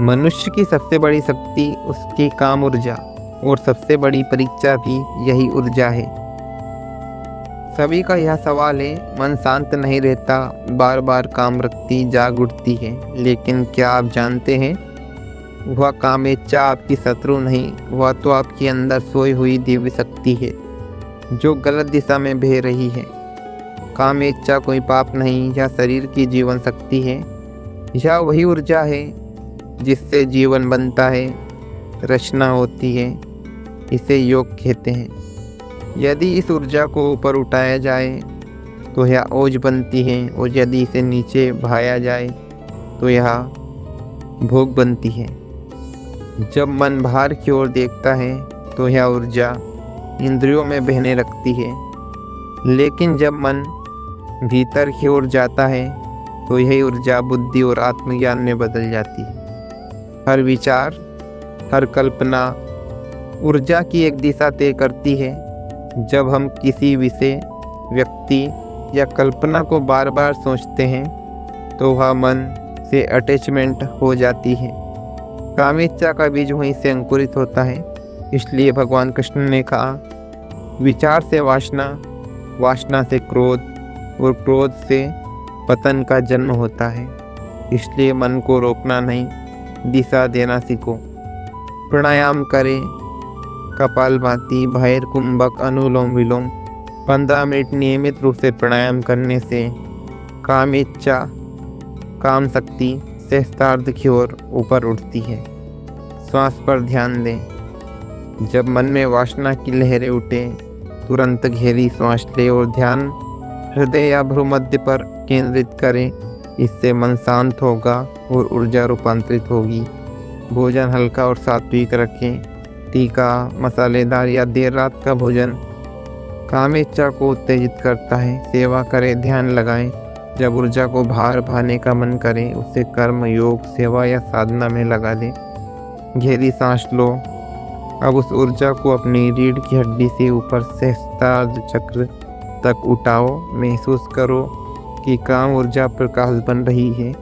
मनुष्य की सबसे बड़ी शक्ति उसकी काम ऊर्जा और सबसे बड़ी परीक्षा भी यही ऊर्जा है। सभी का यह सवाल है, मन शांत नहीं रहता, बार बार काम रखती जाग उठती है। लेकिन क्या आप जानते हैं, वह कामेच्छा आपकी शत्रु नहीं, वह तो आपके अंदर सोई हुई दिव्य शक्ति है जो गलत दिशा में बह रही है। कामेच्छा कोई पाप नहीं, यह शरीर की जीवन शक्ति है। यह वही ऊर्जा है जिससे जीवन बनता है, रचना होती है। इसे योग कहते हैं। यदि इस ऊर्जा को ऊपर उठाया जाए तो यह ओज बनती है, और यदि इसे नीचे बहाया जाए तो यह भोग बनती है। जब मन बाहर की ओर देखता है तो यह ऊर्जा इंद्रियों में बहने लगती है, लेकिन जब मन भीतर की ओर जाता है तो यही ऊर्जा बुद्धि और आत्मज्ञान में बदल जाती है। हर विचार, हर कल्पना ऊर्जा की एक दिशा तय करती है। जब हम किसी विषय, व्यक्ति या कल्पना को बार बार सोचते हैं तो वह मन से अटैचमेंट हो जाती है। कामेच्छा का बीज वहीं से अंकुरित होता है। इसलिए भगवान कृष्ण ने कहा, विचार से वासना, वासना से क्रोध, और क्रोध से पतन का जन्म होता है। इसलिए मन को रोकना नहीं, दिशा देना सीखो। प्राणायाम करें, कपालभाति, भैर कुंभक, अनुलोम विलोम। 15 मिनट नियमित रूप से प्राणायाम करने से कामेच्छा, काम शक्ति सहस्त्रार्थ की ओर ऊपर उठती है। श्वास पर ध्यान दें। जब मन में वासना की लहरें उठे, तुरंत गहरी सांस लें और ध्यान हृदय या भ्रूमध्य पर केंद्रित करें। इससे मन शांत होगा और ऊर्जा रूपांतरित होगी। भोजन हल्का और सात्विक रखें। तीखा, मसालेदार या देर रात का भोजन कामेच्छा को उत्तेजित करता है। सेवा करें, ध्यान लगाएं। जब ऊर्जा को बाहर बहाने का मन करे, उसे कर्म, योग, सेवा या साधना में लगा दें। गहरी सांस लो। अब उस ऊर्जा को अपनी रीढ़ की हड्डी से ऊपर सहस्त्रार्थ चक्र तक उठाओ। महसूस करो कि काम ऊर्जा प्रकाश बन रही है,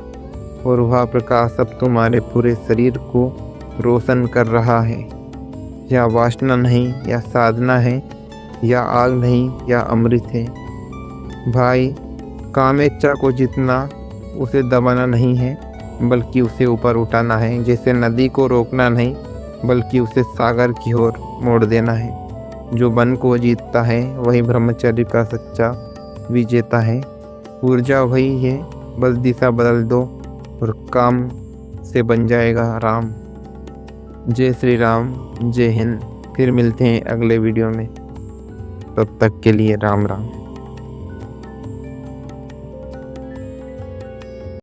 और वह प्रकाश अब तुम्हारे पूरे शरीर को रोशन कर रहा है। यह वासना नहीं, यह साधना है। यह आग नहीं, यह अमृत है। भाई, कामेच्छा को जितना उसे दबाना नहीं है, बल्कि उसे ऊपर उठाना है। जैसे नदी को रोकना नहीं, बल्कि उसे सागर की ओर मोड़ देना है। जो मन को जीतता है वही ब्रह्मचर्य का सच्चा विजेता है। ऊर्जा वही है, बस दिशा बदल दो और काम से बन जाएगा राम। जय श्री राम, जय हिंद। फिर मिलते हैं अगले वीडियो में। तब तक के लिए राम राम।